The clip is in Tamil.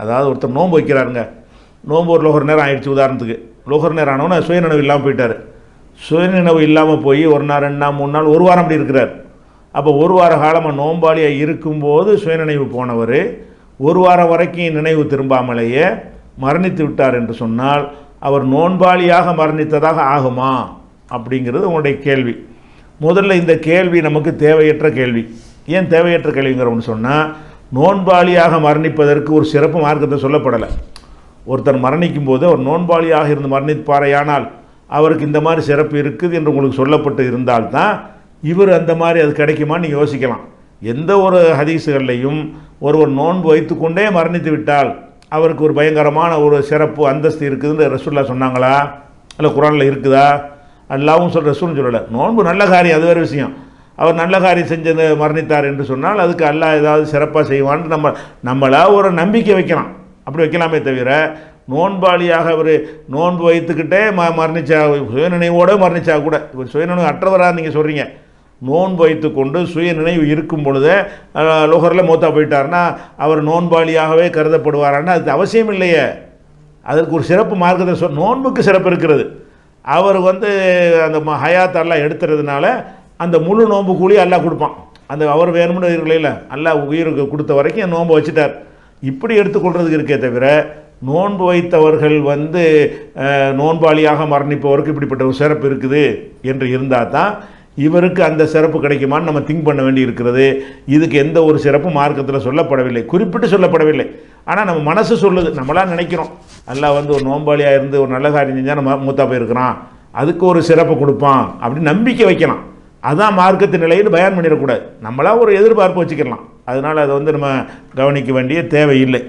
அதாவது ஒருத்தர் நோன்பு வைக்கிறாருங்க. நோன்பு ஒரு லோகர் நேரம் ஆயிடுச்சு. உதாரணத்துக்கு லோகர் நேரம் ஆனவொன்னே சுயநினைவு இல்லாமல் போயிட்டார். சுயநினைவு இல்லாமல் போய் ஒரு நாள் 2 நாள் 3 நாள் 1 வாரம் அப்படி இருக்கிறார். அப்போ 1 வார காலமாக நோம்பாளியாக இருக்கும்போது சுயநினைவு போனவர் 1 வாரம் வரைக்கும் நினைவு திரும்பாமலேயே மரணித்து விட்டார் என்று சொன்னால் அவர் நோன்பாளியாக மரணித்ததாக ஆகுமா அப்படிங்கிறது உங்களுடைய கேள்வி. முதல்ல இந்த கேள்வி நமக்கு தேவையற்ற கேள்வி. ஏன் தேவையற்ற கேள்விங்கிறோம்னு சொன்னால், நோன்பாளியாக மரணிப்பதற்கு ஒரு சிறப்பு மார்க்கத்தை சொல்லப்படலை. ஒருத்தர் மரணிக்கும் போது அவர் நோன்பாளியாக இருந்து மரணிப்பாரையானால் அவருக்கு இந்த மாதிரி சிறப்பு இருக்குது என்று உங்களுக்கு சொல்லப்பட்டு இருந்தால்தான் இவர் அந்த மாதிரி அது கிடைக்குமான்னு நீங்கள் யோசிக்கலாம். எந்த ஒரு ஹதீஸுகள்லையும் ஒருவர் நோன்பு வைத்துக்கொண்டே மரணித்து விட்டால் அவருக்கு ஒரு பயங்கரமான ஒரு சிறப்பு அந்தஸ்து இருக்குதுன்னு ரசூல்லா சொன்னாங்களா? இல்லை குர்ஆனில் இருக்குதா? அல்லாஹ்வும் ரசூலும் சொல்லலை. நோன்பு நல்ல காரியம், அது வேறு விஷயம். அவர் நல்ல காரியம் செஞ்சது மரணித்தார் என்று சொன்னால் அதுக்கு அல்லாஹ் ஏதாவது சிறப்பாக செய்வான்னு நம்மளா ஒரு நம்பிக்கை வைக்கலாம். அப்படி வைக்கலாமே தவிர நோன்பாளியாக அவர் நோன்பு வைத்துக்கிட்டே மரணிச்சா, சுயநினைவோடு மரணிச்சா கூட, இவர் சுயநினைவு அற்றவராக நீங்கள் சொல்கிறீங்க. நோன்பு வைத்து கொண்டு சுயநினைவு இருக்கும் பொழுதே லோகரில் மூத்தா போயிட்டார்னா அவர் நோன்பாளியாகவே கருதப்படுவாரான்னா அது அவசியம் இல்லையே. அதற்கு ஒரு சிறப்பு மார்க்கத்தை நோன்புக்கு சிறப்பு இருக்கிறது. அவர் அந்த ஹயாத் அல்லாஹ் எடுத்துறதுனால அந்த முழு நோன்பு கூலி அல்லாஹ் கொடுப்பான். அந்த அவர் வேணும்னு இருக்கல, அல்லாஹ் உயிருக்கு கொடுத்த வரைக்கும் நோன்பு வச்சுட்டார். இப்படி எடுத்துக்கொள்றதுக்கு இருக்கே தவிர நோன்பு வைத்தவர்கள் நோன்பாளியாக மரணிப்பவருக்கு இப்படிப்பட்ட ஒரு சிறப்பு இருக்குது என்று இருந்தால் தான் இவருக்கு அந்த சிறப்பு கிடைக்குமான்னு நம்ம திங்க் பண்ண வேண்டி இருக்கிறது. இதுக்கு எந்த ஒரு சிறப்பும் மார்க்கத்தில் சொல்லப்படவில்லை, குறிப்பிட்டு சொல்லப்படவில்லை. ஆனால் நம்ம மனசு சொல்லுது, நம்மளாம் நினைக்கிறோம் அல்லாஹ் ஒரு நோன்பாளியாக இருந்து ஒரு நல்ல காரியம் செஞ்சால் நம்ம மூத்தா போயிருக்கிறான், அதுக்கு ஒரு சிறப்பு கொடுப்பான் அப்படின்னு நம்பிக்கை வைக்கலாம். அதான் மார்க்கத்தின் நிலையில் பயான் பண்ணிடக்கூடாது. நம்மளா ஒரு எதிர்பார்ப்பு வச்சுக்கலாம். அதனால் அதை நம்ம கவனிக்க வேண்டிய தேவையில்லை.